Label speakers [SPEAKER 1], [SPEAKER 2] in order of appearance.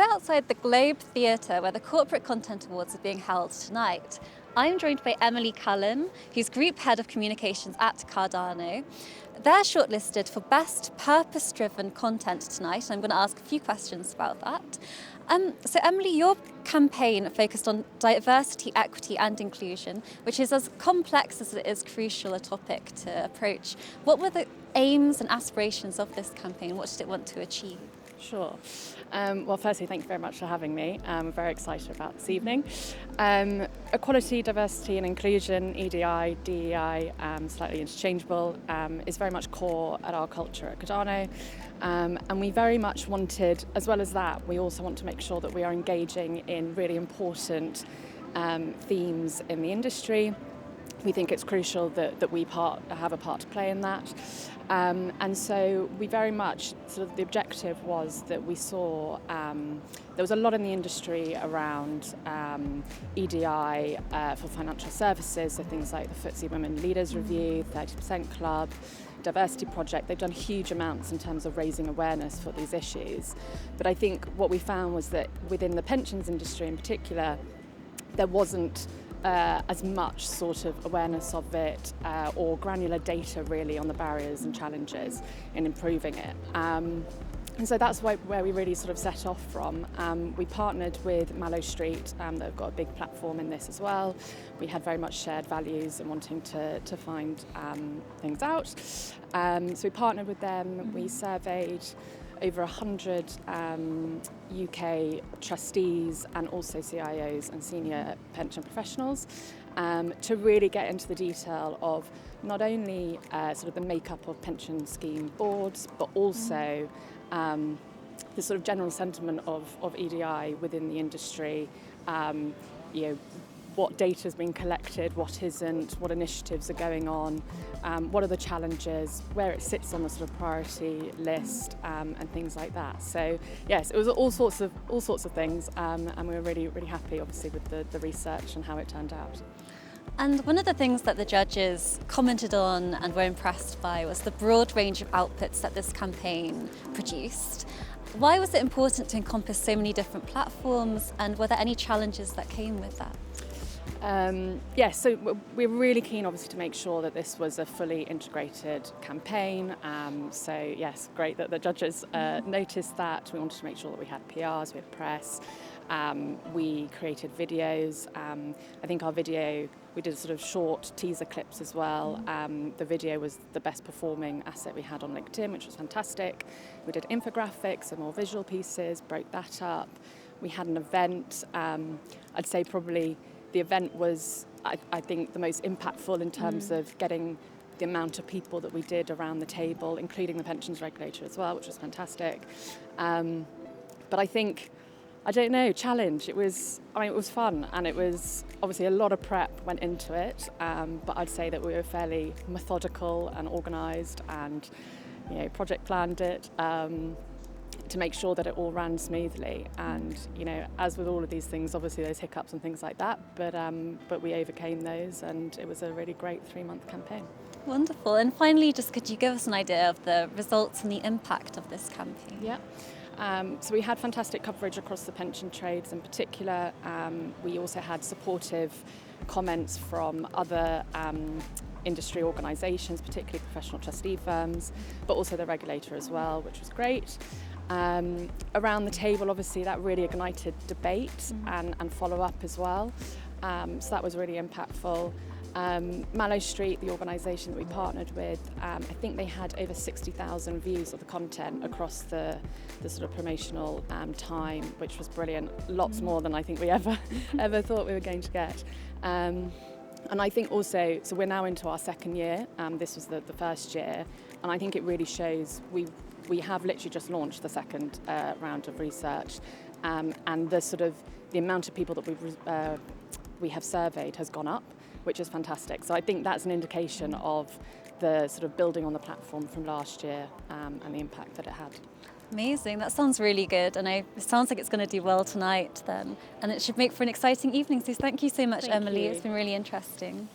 [SPEAKER 1] we're outside the Globe Theatre where the Corporate Content Awards are being held tonight. I'm joined by Emily Cullen, who's Group Head of Communications at Cardano. They're shortlisted for Best Purpose-Driven Content tonight, and I'm going to ask a few questions about that. So Emily, your campaign focused on diversity, equity and inclusion, which is as complex as it is crucial a topic to approach. What were the aims and aspirations of this campaign? What did it want to achieve?
[SPEAKER 2] Sure. Well, firstly, thank you very much for having me. I'm very excited about this evening. Equality, diversity and inclusion, EDI, DEI, slightly interchangeable, is very much core at our culture at Cardano. And we very much wanted, as well as that, we also want to make sure that we are engaging in really important themes in the industry. We think it's crucial that we have a part to play in that. And so we very much, sort of the objective was that we saw there was a lot in the industry around EDI for financial services, so things like the FTSE Women Leaders Review, 30% Club, Diversity Project. They've done huge amounts in terms of raising awareness for these issues. But I think what we found was that within the pensions industry in particular, there wasn't as much sort of awareness of it or granular data really on the barriers and challenges in improving it. And so that's where we really sort of set off from. We partnered with Mallow Street, they've got a big platform in this as well. We had very much shared values and wanting to find things out. So we partnered with them, we surveyed over 100 UK trustees and also CIOs and senior pension professionals to really get into the detail of not only sort of the makeup of pension scheme boards, but also the sort of general sentiment of EDI within the industry, what data has been collected, what isn't, what initiatives are going on, what are the challenges, where it sits on the sort of priority list, and things like that. So yes, it was all sorts of things, and we were really happy, obviously, with the research and how it turned out.
[SPEAKER 1] And one of the things that the judges commented on and were impressed by was the broad range of outputs that this campaign produced. Why was it important to encompass so many different platforms, and were there any challenges that came with that?
[SPEAKER 2] Yes, so we're really keen obviously to make sure that this was a fully integrated campaign. So yes, great that the judges noticed that. We wanted to make sure that we had PRs, we had press, we created videos. I think our video, we did sort of short teaser clips as well. The video was the best performing asset we had on LinkedIn, which was fantastic. We did infographics and more visual pieces, broke that up. We had an event. I'd say probably the event was, I think, the most impactful in terms of getting the amount of people that we did around the table, including the pensions regulator as well, which was fantastic. But I think, I don't know, challenge. It was fun, and it was obviously a lot of prep went into it. But I'd say that we were fairly methodical and organised, and project planned it. To make sure that it all ran smoothly, and as with all of these things, obviously there's hiccups and things like that, but we overcame those, and it was a really great 3-month campaign.
[SPEAKER 1] Wonderful. And finally, just could you give us an idea of the results and the impact of this campaign?
[SPEAKER 2] Yeah. So we had fantastic coverage across the pension trades in particular. We also had supportive comments from other industry organisations, particularly professional trustee firms, but also the regulator as well, which was great. Around the table, obviously, that really ignited debate and follow-up as well. So that was really impactful. Mallow Street, the organisation that we partnered with, I think they had over 60,000 views of the content across the sort of promotional time, which was brilliant. Lots more than I think we ever thought we were going to get. And I think also, so we're now into our second year. This was the first year, and I think it really shows we have literally just launched the second round of research, and the amount of people that we have surveyed has gone up, which is fantastic. So I think that's an indication of the sort of building on the platform from last year and the impact that it had.
[SPEAKER 1] Amazing, that sounds really good, and it sounds like it's going to do well tonight then, and it should make for an exciting evening. So thank you so much, Emily. It's been really interesting.